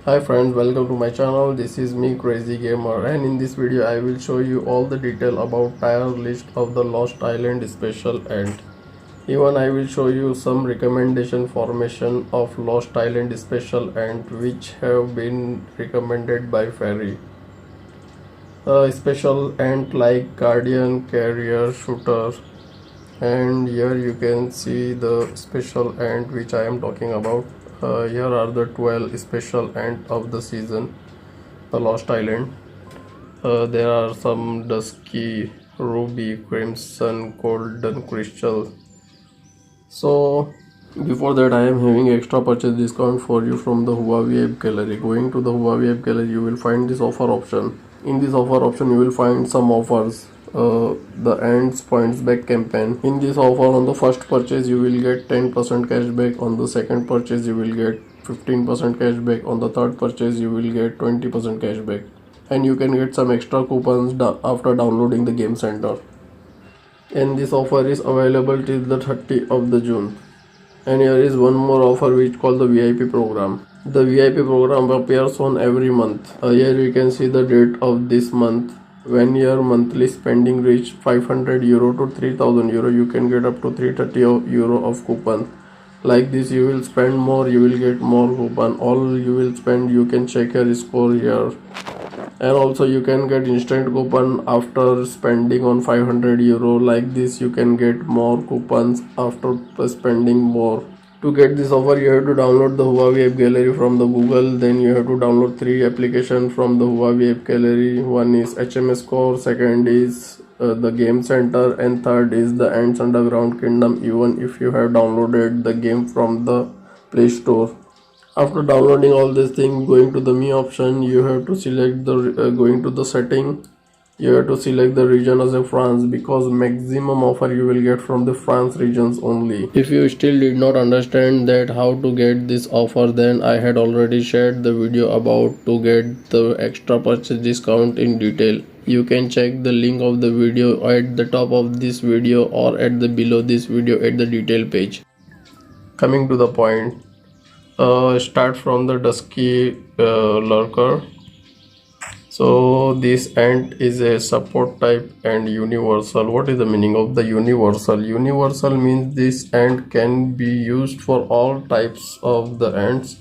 Hi friends, welcome to my channel. This is me, Crazy Gamer, and in this video I will show you all the detail about tier list of the Lost Island special, and even I will show you some recommendation formation of Lost Island special and which have been recommended by Ferry. Special ant like guardian, carrier, shooter, and here you can see the special ant which I am talking about. Here are the 12 special ant of the season, the Lost Island. There are some Dusky, Ruby, Crimson, Golden, Crystal. So before that I am having extra purchase discount for you from the Huawei app gallery. Going to the Huawei app gallery, you will find this offer option. In this offer option you will find some offers. The ants points back campaign. In this offer, on the first purchase you will get 10% cashback, on the second purchase you will get 15% cashback, on the third purchase you will get 20% cashback, and you can get some extra coupons after downloading the game center. And this offer is available till the 30th of the June. And here is one more offer which called the VIP program. The VIP program appears on every month. Here you can see the date of this month. When your monthly spending reach 500 euro to 3000 euro, you can get up to 330 euro of coupon. Like this, you will spend more, you will get more coupon. All you will spend, you can check your score here. And also you can get instant coupon after spending on 500 euro. Like this, you can get more coupons after spending more. To get this offer, you have to download the Huawei app gallery from the Google. Then you have to download 3 applications from the Huawei app gallery. One is HMS Core, second is the Game Center, and third is the Ants Underground Kingdom, even if you have downloaded the game from the Play Store. After downloading all these things, going to the Me option, you have to select the going to the setting. You have to select the region as a France, because maximum offer you will get from the France regions only. If you still did not understand that how to get this offer, then I had already shared the video about to get the extra purchase discount in detail. You can check the link of the video at the top of this video or at the below this video at the detail page. Coming to the point, start from the Dusky lurker. So this ant is a support type and universal. What is the meaning of the universal? Universal means this ant can be used for all types of the ants,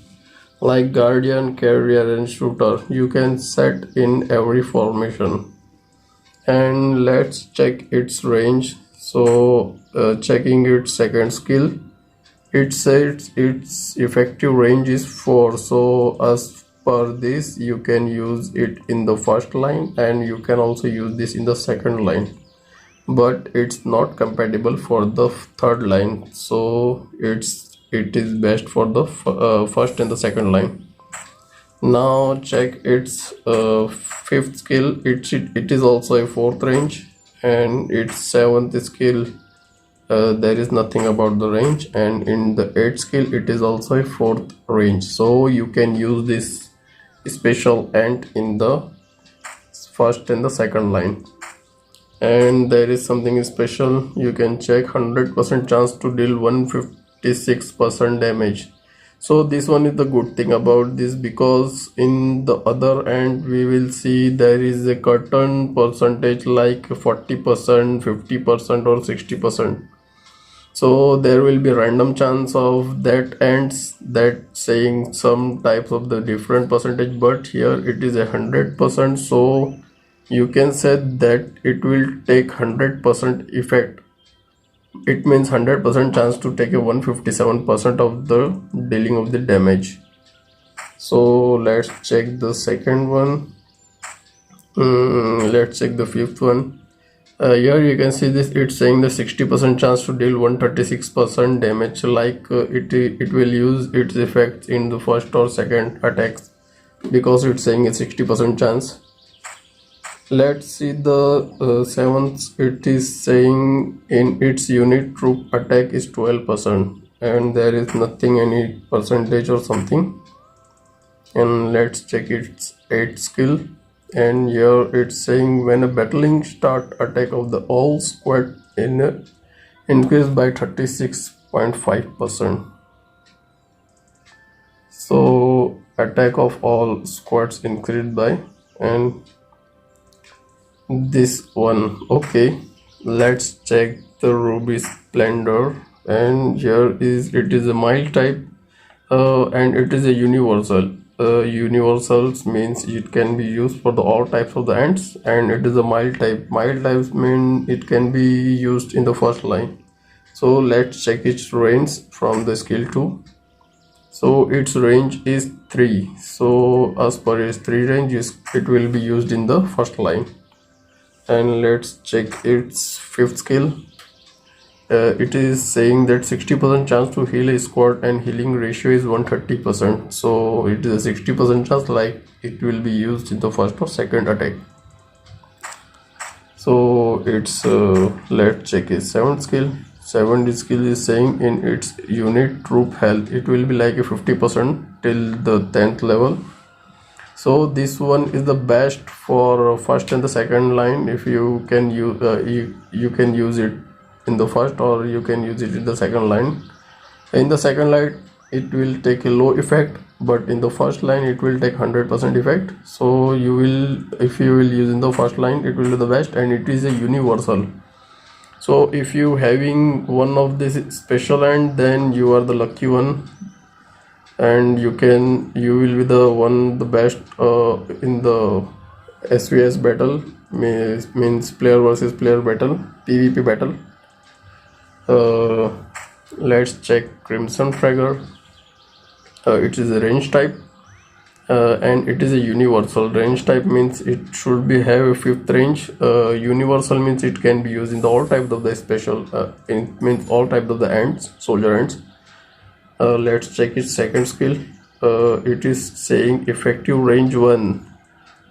like guardian, carrier, and shooter. You can set in every formation. And let's check its range. So checking its second skill, it says its effective range is 4. So as per this, you can use it in the first line and you can also use this in the second line, but it's not compatible for the third line. So it is best for the first and the second line. Now check its fifth skill. It is also a 4th range, and its 7th skill, there is nothing about the range, and in the 8th skill it is also a 4th range. So you can use this special ant in the first and the second line. And there is something special. You can check 100% chance to deal 156% damage. So this one is the good thing about this, because in the other end we will see there is a curtain percentage like 40%, 50% or 60%. So there will be random chance of that ants that saying some types of the different percentage, but here it is 100%. So you can say that it will take 100% effect. It means 100% chance to take a 157% of the dealing of the damage. So let's check the second one. Let's check the fifth one. Here you can see this, it's saying the 60% chance to deal 136% damage, like it will use its effects in the first or second attacks, because it's saying a 60% chance. Let's see the 7th. It is saying in its unit troop attack is 12%, and there is nothing any percentage or something. And let's check its 8th skill. And here it's saying when a battling start, attack of the all squad increased by 36.5%. So attack of all squads increased by, and this one. Okay, let's check the ruby splendor, and here is it is a mild type, and it is a universal. Universals means it can be used for the all types of the ants, and it is a mild type. Mild types mean it can be used in the first line. So let's check its range from the skill 2. So its range is 3. So as per its 3 range, it will be used in the first line. And let's check its 5th skill. It is saying that 60% chance to heal a squad and healing ratio is 130%. So it is a 60% chance, like it will be used in the first or second attack. So it's let's check its 7th skill. 7th skill is saying in its unit troop health, it will be like a 50% till the 10th level. So this one is the best for first and the second line. If you can use you can use it in the first, or you can use it in the second line. In the second line it will take a low effect, but in the first line it will take 100% effect. So you will, if you will use in the first line, it will be the best, and it is a universal. So if you having one of this special end, then you are the lucky one, and you will be the best in the SVS battle, means player versus player battle, PvP battle. Let's check Crimson Fragger. It is a range type, and it is a universal. Range type means it should be have a 5th range. Universal means it can be used in the all types of the special. It means all types of the ants, soldier ants. Let's check its 2nd skill. It is saying effective range 1.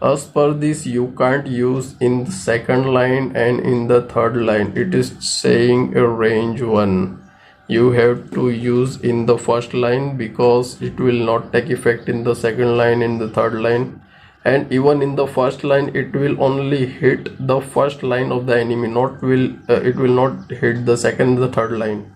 As per this, you can't use in the second line and in the third line. It is saying a range 1. You have to use in the first line, because it will not take effect in the second line, in the third line, and even in the first line it will only hit the first line of the enemy, it will not hit the second and the third line.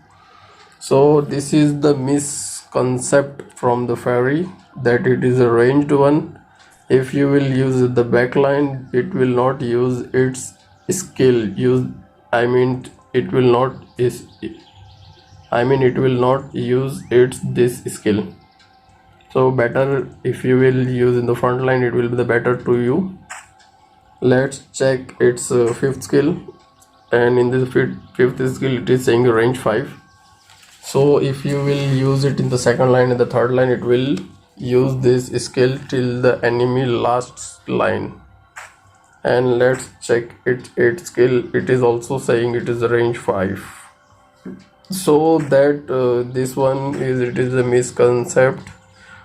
So this is the misconcept from the fairy, that it is a ranged one. If you will use the backline, it will not use its skill. It will not use this skill. So better if you will use in the front line, it will be the better to you. Let's check its 5th skill, and in this 5th skill it is saying range 5. So if you will use it in the second line and the third line, it will use this skill till the enemy last line. And let's check its 8th skill. It is also saying it is range 5. So that this one is, it is a misconcept.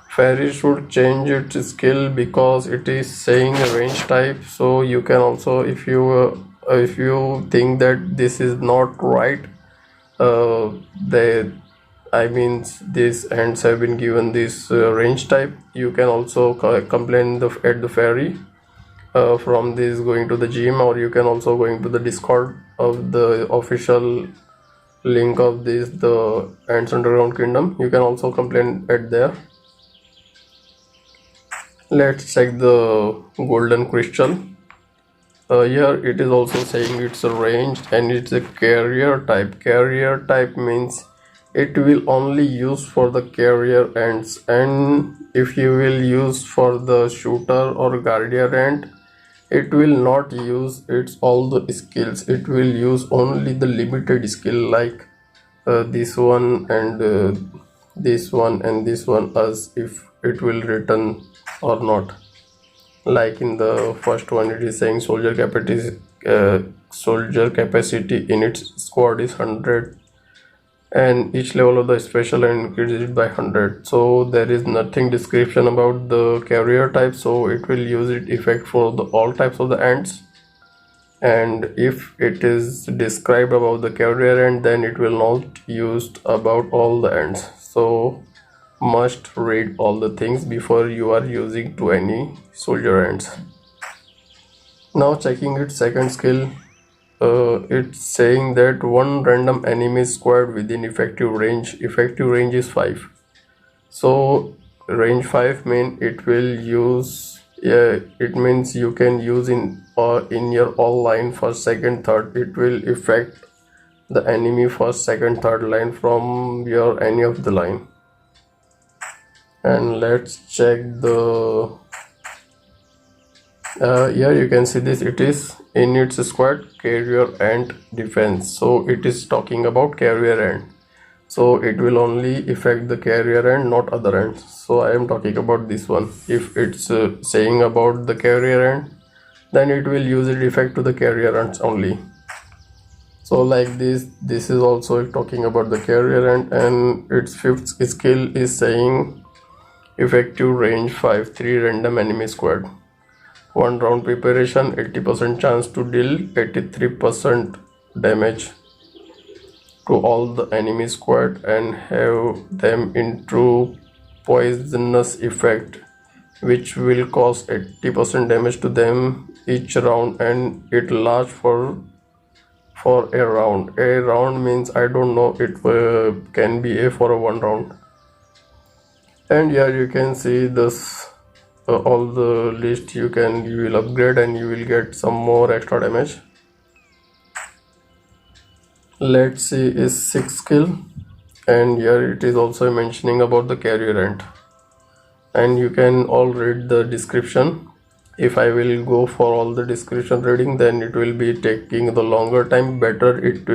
Fairy should change its skill, because it is saying a range type. So you can also, if you think that this is not right, these ants have been given this range type, you can also complain at the fairy from this going to the gym, or you can also going to the Discord of the official link of this, the Ants Underground Kingdom. You can also complain at there. Let's check the golden crystal. Here it is also saying it's a range, and it's a carrier type. Carrier type means it will only use for the carrier ants, and if you will use for the shooter or guardian ant, it will not use its all the skills. It will use only the limited skill, like this one and this one and this one, as if it will return or not. Like in the first one, it is saying soldier capacity in its squad is 100, and each level of the special increases by 100. So there is nothing description about the carrier type, so it will use it effect for the all types of the ants. And if it is described about the carrier ant, then it will not used about all the ants. So must read all the things before you are using to any soldier ants. Now checking its 2nd skill. It's saying that one random enemy squad within effective range is 5. So range 5 mean it will use, it means you can use in your all line first, second, third. It will affect the enemy first, second, third line from your any of the line. And let's check the here you can see this, it is in its squad, carrier and defense. So it is talking about carrier end, so it will only affect the carrier end, not other ends. So I am talking about this one. If it's saying about the carrier end, then it will use it effect to the carrier ends only. So like this is also talking about the carrier end, and its fifth skill is saying effective range 5, 3 random enemy squad. 1 round preparation, 80% chance to deal 83% damage to all the enemy squad and have them into poisonous effect, which will cause 80% damage to them each round, and it lasts for a round. A round means I don't know, it can be for a 1 round. And here you can see this all the list. You will upgrade and you will get some more extra damage. Let's see is 6th skill, and here it is also mentioning about the carrier end, and you can all read the description. If I will go for all the description reading, then it will be taking the longer time. Better it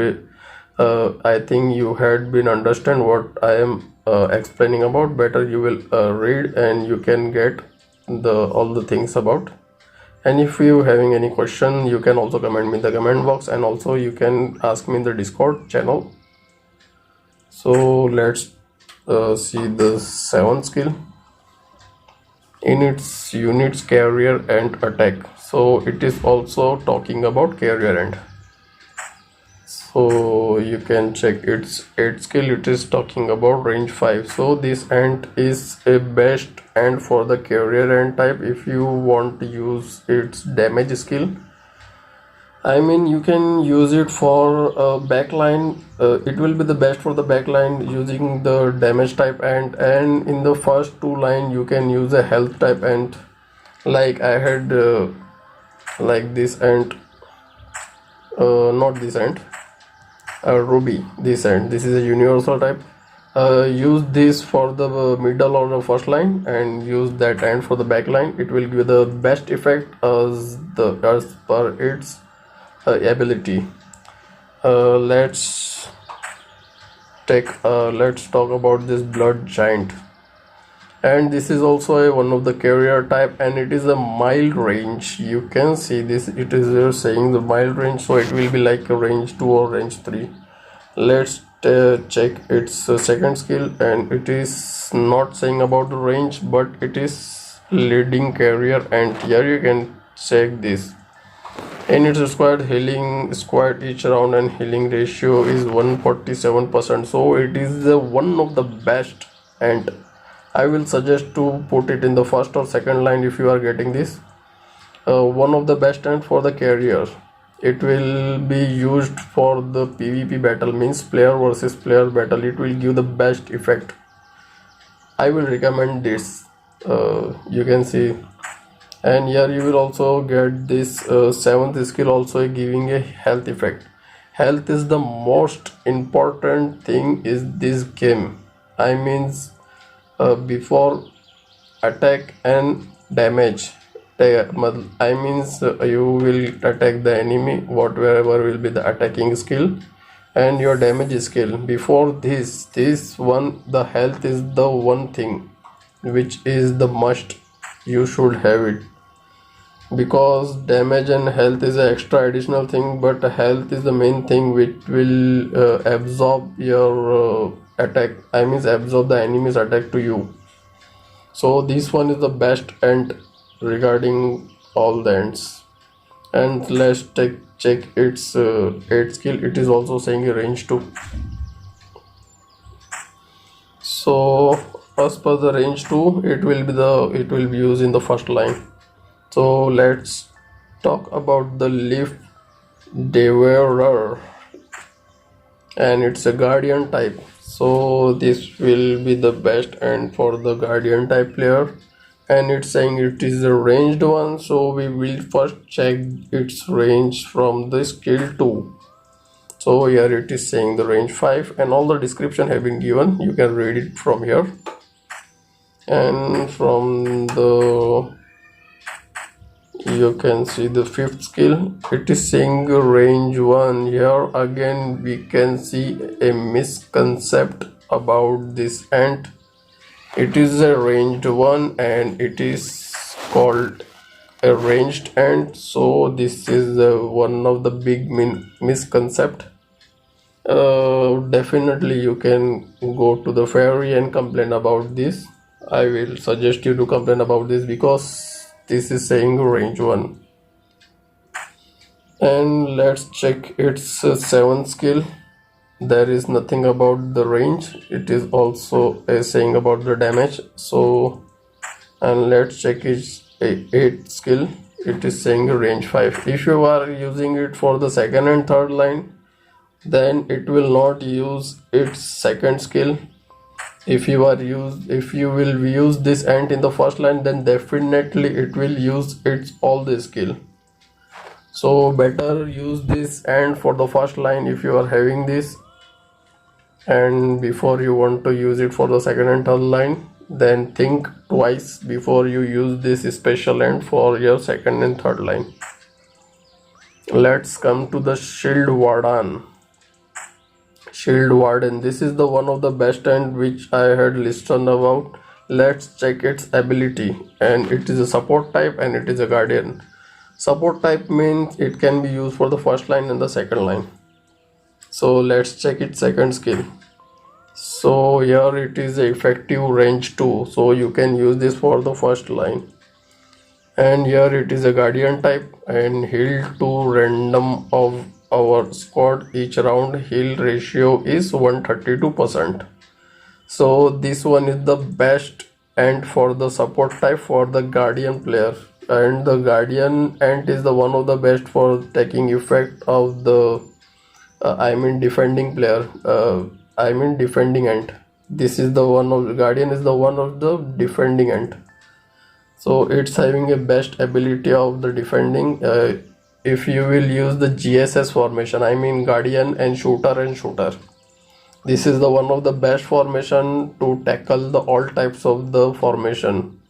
I think you had been understand what I am explaining about. Better you will read and you can get all the things about. And if you having any question, you can also comment me in the comment box, and also you can ask me in the Discord channel. So let's see the 7th skill. In its units, carrier and attack. So it is also talking about carrier end. So you can check its 8th skill. It is talking about range 5. So this end is a best end for the carrier end type. If you want to use its damage skill, I mean you can use it for backline. It will be the best for the backline using the damage type end, and in the first 2 line you can use a health type end. Like I had like this end, not this end, Ruby, this end. This is a universal type. Use this for the middle or the first line, and use that end for the back line. It will give the best effect as per its ability. Let's talk about this blood giant, and this is also one of the carrier type, and it is a mild range. You can see this, it is saying the mild range, so it will be like a range 2 or range 3. Let's check its 2nd skill, and it is not saying about the range, but it is leading carrier, and here you can check this. In its squad, healing squad each round and healing ratio is 147%. So it is one of the best, and I will suggest to put it in the first or second line if you are getting this. One of the best end for the carrier. It will be used for the PvP battle, means player versus player battle. It will give the best effect. I will recommend this. You can see, and here you will also get this 7th skill, also giving a health effect. Health is the most important thing in this game. I means before attack and damage, I means you will attack the enemy, whatever will be the attacking skill and your damage skill. Before this one, the health is the one thing which is the must. You should have it, because damage and health is an extra additional thing, but health is the main thing which will absorb your attack. I means absorb the enemy's attack to you. So this one is the best end regarding all the ends. And let's check its 8th skill. It is also saying a range 2. So as per the range 2, it will be used in the first line. So let's talk about the leaf devourer, and it's a guardian type. So this will be the best end for the guardian type player, and it's saying it is a ranged one, so we will first check its range from the skill 2. So here it is saying the range 5, and all the description have been given, you can read it from here. And from the, you can see the 5th skill, it is saying range 1. Here again we can see a misconcept about this ant. It is a ranged one and it is called a ranged ant, so this is one of the big misconcept. Definitely you can go to the fairy and complain about this. I will suggest you to complain about this because this is saying range 1. And let's check its 7th skill. There is nothing about the range, it is also saying about the damage. So, and let's check its 8th skill, it is saying range 5. If you are using it for the second and third line, then it will not use its second skill. If you will use this ant in the first line, then definitely it will use its all the skill. So better use this ant for the first line if you are having this, and before you want to use it for the second and third line, then think twice before you use this special ant for your second and third line. Let's come to the Shield Warden. Shield Warden, this is the one of the best ant which I had listened about. Let's check its ability, and it is a support type and it is a guardian. Support type means it can be used for the first line and the second line. So let's check its second skill. So here it is effective range 2, so you can use this for the first line. And here it is a guardian type, and heal to random of our squad each round, heal ratio is 132%. So this one is the best ant for the support type for the guardian player, and the guardian ant is the one of the best for taking effect of the defending player, defending ant. This is the one of the guardian is the one of the defending ant, so it's having a best ability of the defending. If you will use the GSS formation, guardian and shooter, this is the one of the best formation to tackle the all types of the formation.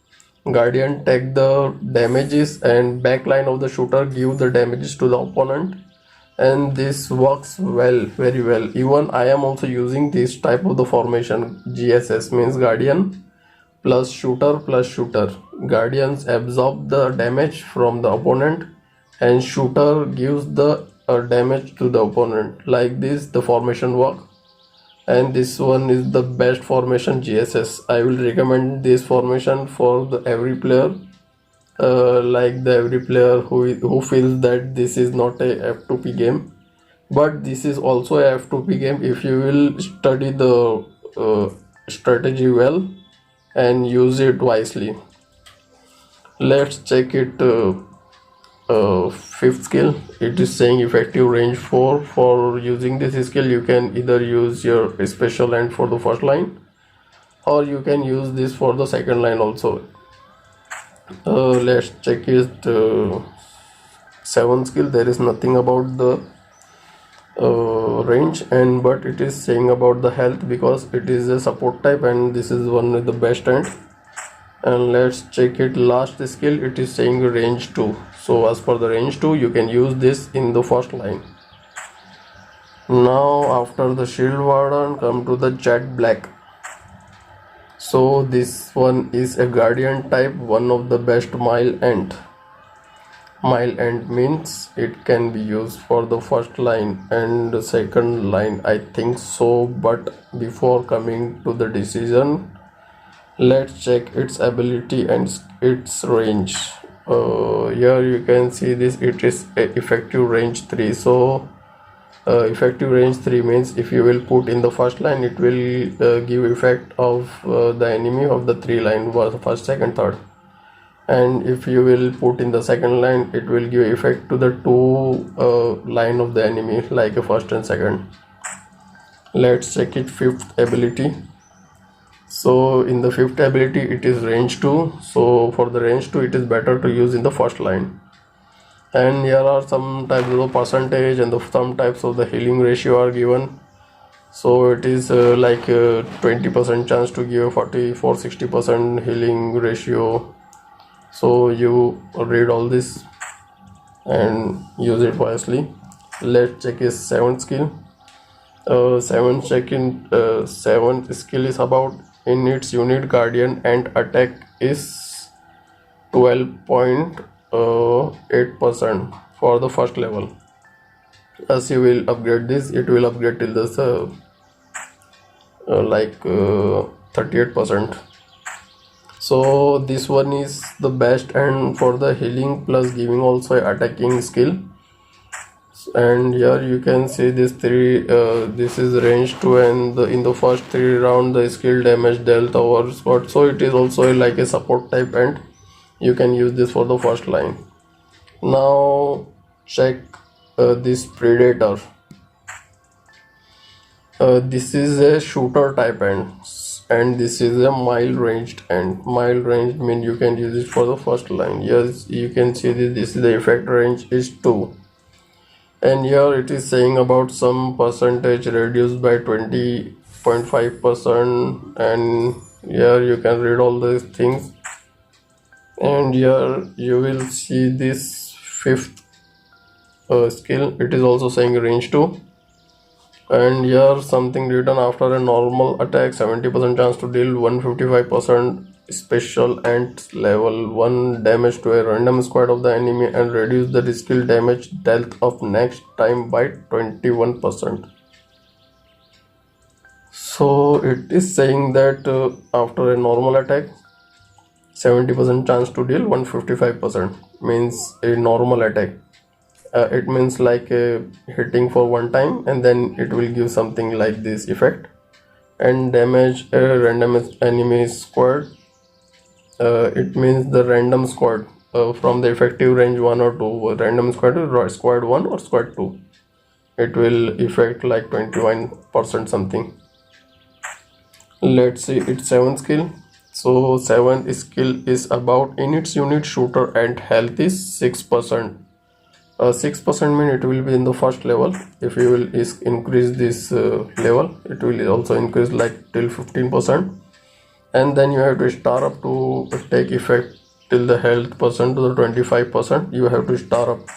Guardian take the damages and backline of the shooter give the damages to the opponent, and this works well, very well. Even I am also using this type of the formation. GSS means guardian plus shooter plus shooter. Guardians absorb the damage from the opponent and shooter gives the damage to the opponent. Like this the formation work, and this one is the best formation, GSS. I will recommend this formation for every player, every player who feels that this is not a F2P game, but this is also a F2P game if you will study the strategy well and use it wisely. Let's check it 5th skill. It is saying effective range 4. For using this skill you can either use your special ant for the first line, or you can use this for the second line also. Let's check it 7th skill. There is nothing about the range, but it is saying about the health because it is a support type, and this is one of the best ant. And let's check it last skill. It is saying range 2. So as per the range 2 you can use this in the first line. Now after the Shield Warden, come to the Jet Black. So this one is a guardian type, one of the best mile ant. Mile ant means it can be used for the first line and the second line, I think so, but before coming to the decision, let's check its ability and its range. Here you can see this, it is effective range 3. So effective range 3 means if you will put in the first line, it will give effect of the enemy of the 3 line, first, second, third. And if you will put in the second line, it will give effect to the 2 line of the enemy, like a first and second. Let's check it fifth ability. So in the fifth ability it is range 2. So for the range 2 it is better to use in the first line. And here are some types of the percentage and some types of the healing ratio are given. So it is like 20% chance to give 40-60% healing ratio. So you read all this and use it wisely. Let's check his 7th skill. 7th skill is about in its unit guardian and attack is 12.8% for the first level. As you will upgrade this, it will upgrade till this 38%. So this one is the best, and for the healing plus giving also attacking skill. And here you can see this three this is range 2, and in the first 3 round the skill damage dealt over squad. So it is also like a support type, and you can use this for the first line. Now check this predator. This is a shooter type and this is a mild ranged, and mild ranged mean you can use it for the first line. Yes, you can see this is the effect range is 2, and here it is saying about some percentage reduced by 20.5%, and here you can read all these things. And here you will see this fifth skill, it is also saying range 2, and here something written after a normal attack 70% chance to deal 155% special and level 1 damage to a random squad of the enemy and reduce the skill damage dealt of next time by 21%. So it is saying that after a normal attack 70% chance to deal 155% means a normal attack. It means like hitting for one time and then it will give something like this effect, and damage a random enemy squad. It means the random squad from the effective range 1 or 2, random squad is squad 1 or squad 2. It will affect like 21% something. Let's see its 7th skill. So 7th skill is about in its unit shooter and health is 6%. 6% mean it will be in the first level. If you will increase this level, it will also increase like till 15%, and then you have to star up to take effect till the health percent to the 25%. You have to star up,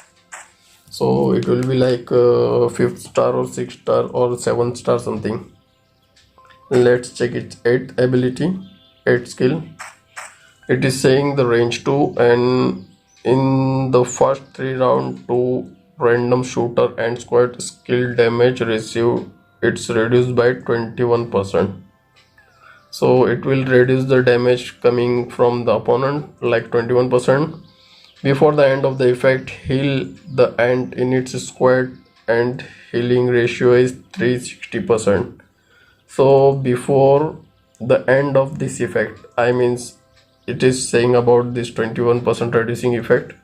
so it will be like 5th star or 6th star or 7th star something. Let's check its 8th ability, 8th skill. It is saying the range 2, and in the first 3 round 2 random shooter and squad skill damage received it's reduced by 21%. So it will reduce the damage coming from the opponent like 21%. Before the end of the effect, heal the ant in its squad and healing ratio is 360%. So before the end of this effect, I means it is saying about this 21% reducing effect.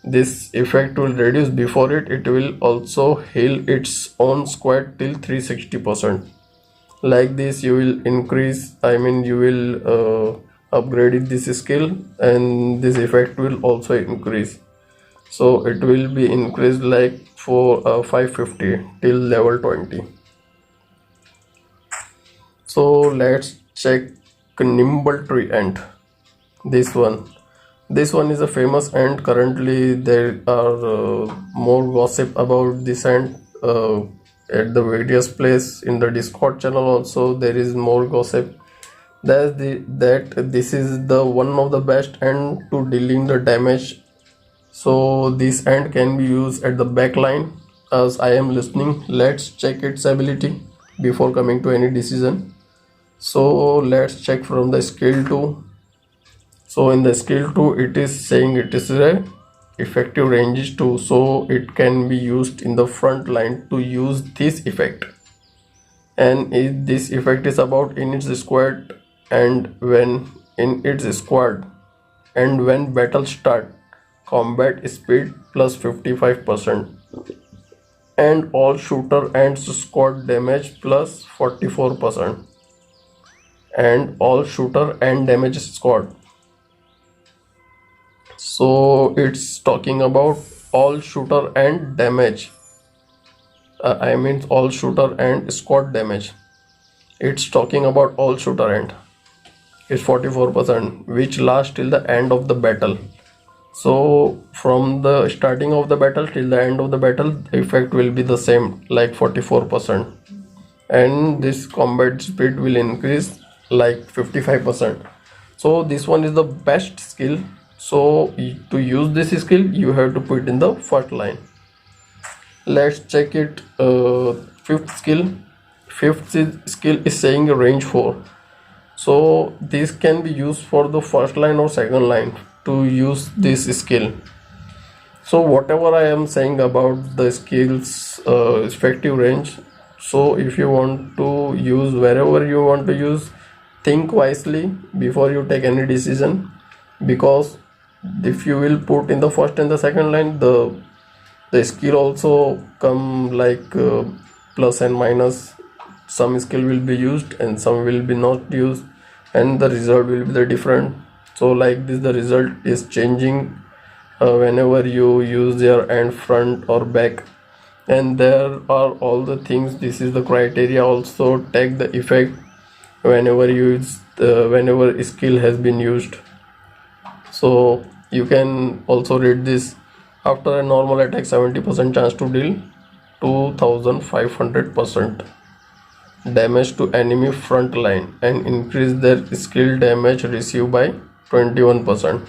This effect will reduce before it will also heal its own squad till 360%. Like this you will increase, I mean you will upgrade this skill and this effect will also increase. So it will be increased like for 550 till level 20. So let's check nimble tree ant. This one is a famous ant. Currently there are more gossip about this ant at the various place. In the Discord channel also there is more gossip that this is the one of the best ant to dealing the damage. So this ant can be used at the back line as I am listening. Let's check its ability before coming to any decision. So let's check from the skill 2. So in the skill 2 it is saying it is a effective range is 2, so it can be used in the front line to use this effect, and this effect is about in its squad and when in its squad and when battle start combat speed plus 55%, and all shooter ants squad damage plus 44%, and all shooter and damage squad. So it's talking about all shooter and damage, I mean all shooter and squad damage. It's talking about all shooter and it's 44%, which lasts till the end of the battle. So from the starting of the battle till the end of the battle, the effect will be the same, like 44%, and this combat speed will increase like 55%. So this one is the best skill. So to use this skill you have to put in the first line. Let's check it. Fifth skill. Skill is saying range 4. So this can be used for the first line or second line to use this skill. So whatever I am saying about the skills effective range, so if you want to use wherever you want to use, think wisely before you take any decision, because if you will put in the first and the second line, the skill also come like plus and minus. Some skill will be used and some will be not used, and the result will be the different. So like this, the result is changing whenever you use your end, front or back, and there are all the things. This is the criteria also take the effect whenever whenever skill has been used. So you can also read this. After a normal attack, 70% chance to deal 2500% damage to enemy front line and increase their skill damage received by 21%.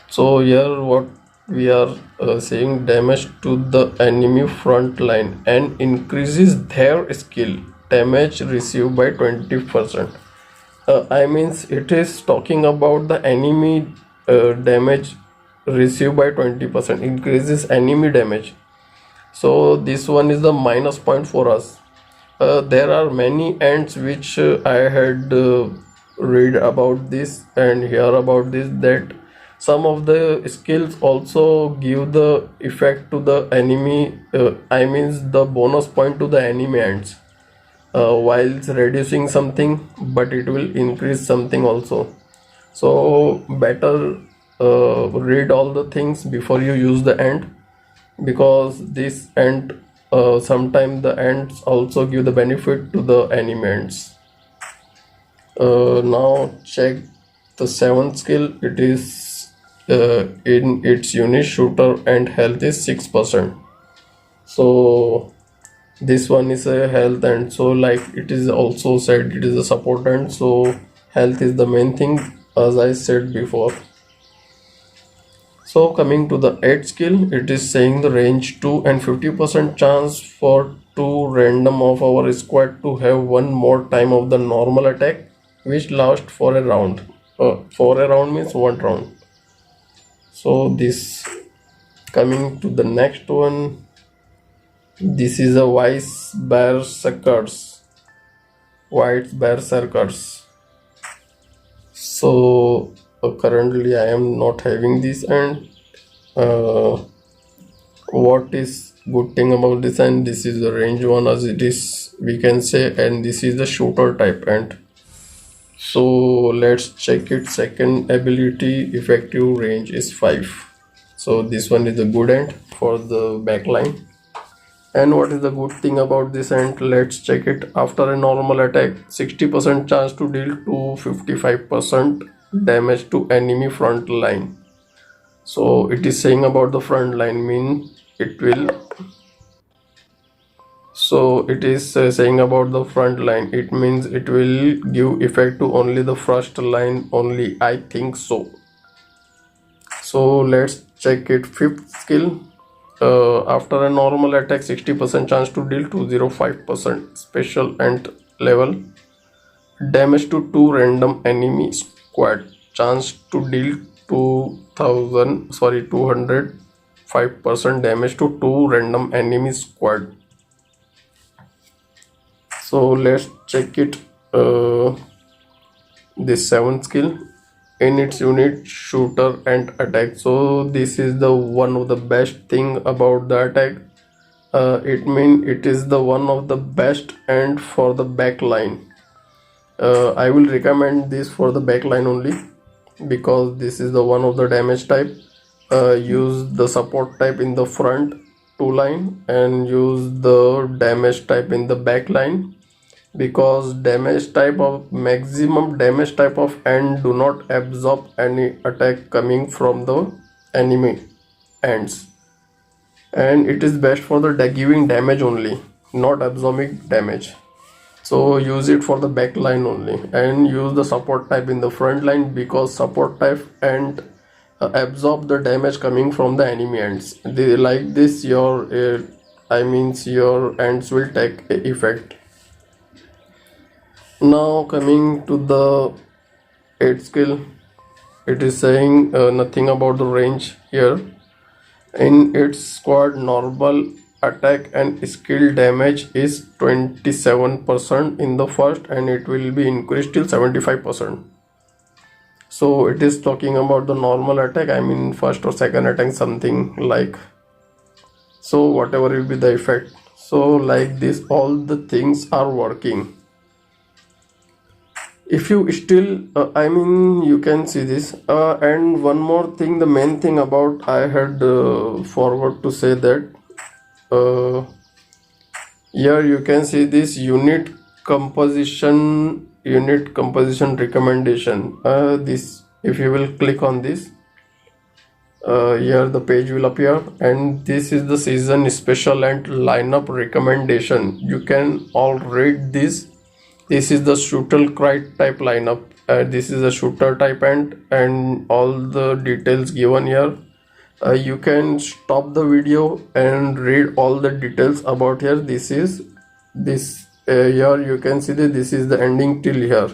So here what we are saying, damage to the enemy front line and increases their skill damage received by 20%. I means it is talking about the enemy damage received by 20%, increases enemy damage. So this one is the minus point for us. There are many ants which I had read about this and hear about this, that some of the skills also give the effect to the enemy, I means the bonus point to the enemy ants, while it's reducing something, but it will increase something also. So better read all the things before you use the ant, because this ant sometimes the ants also give the benefit to the enemy ants. Now check the seventh skill. It is in its unit shooter and health is 6%. So this one is a health, and so like it is also said it is a support, and so health is the main thing, as I said before. So coming to the 8th skill, it is saying the range 2 and 50% chance for 2 random of our squad to have one more time of the normal attack, which lasts for a round. For a round means one round. So this, coming to the next one, this is a Bear Circus. White Bear Circus. So currently I am not having this, and what is good thing about this, and this is the range one as it is, we can say, and this is the shooter type ant. So let's check it. Second ability effective range is 5. So this one is the good ant for the backline. And what is the good thing about this ant? Let's check it. After a normal attack, 60% chance to deal to 55% damage to enemy front line. So it is saying about the front line, mean it will. So it is saying about the front line, it means it will give effect to only the first line only, I think so. So let's check it. 5th skill. After a normal attack, 60% chance to deal 205% special ant level damage to 2 random enemy squad, chance to deal 205% damage to 2 random enemy squad. So let's check it. This 7th skill, in its unit shooter and attack. So this is the one of the best thing about the attack. it means it is the one of the best and for the backline. I will recommend this for the backline only, because this is the one of the damage type. Use the support type in the front two line and use the damage type in the back line, because damage type of maximum damage type of end do not absorb any attack coming from the enemy ends, and it is best for the giving damage only, not absorbing damage. So use it for the back line only, and use the support type in the front line, because support type and absorb the damage coming from the enemy ends. Like this your your ends will take effect. Now coming to the 8th skill, it is saying nothing about the range here. In its squad, normal attack and skill damage is 27% in the first, and it will be increased till 75%. So it is talking about the normal attack, first or second attack, something like. So whatever will be the effect. So like this, all the things are working. If you still you can see this, and one more thing, the main thing about I had forgot to say that here you can see this unit composition recommendation. This, if you will click on this, here the page will appear, and this is the season special and lineup recommendation. You can all read this. This is the shooter type lineup. This is a shooter type, and all the details given here. You can stop the video and read all the details about here. This is this here you can see that this is the ending till here.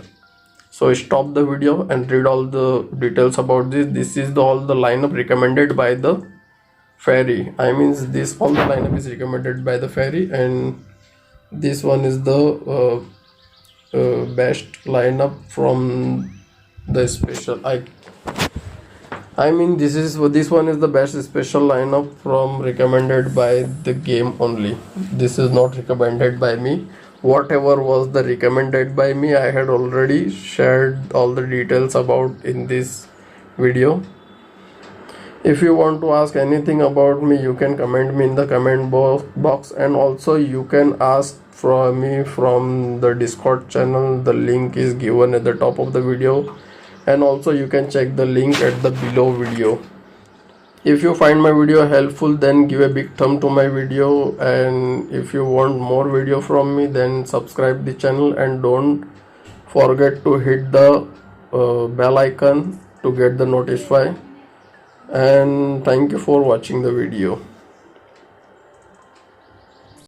So stop the video and read all the details about this. This is all the lineup recommended by the fairy. This all the lineup is recommended by the fairy, and this one is the best lineup from the special. This one is the best special lineup from recommended by the game only. This is not recommended by me. Whatever was the recommended by me, I had already shared all the details about in this video. If you want to ask anything about me, you can comment me in the comment box, and also you can ask from me from the Discord channel. The link is given at the top of the video, and also you can check the link at the below video. If you find my video helpful, then give a big thumb to my video, and if you want more video from me, then subscribe the channel, and don't forget to hit the bell icon to get the notify. And thank you for watching the video.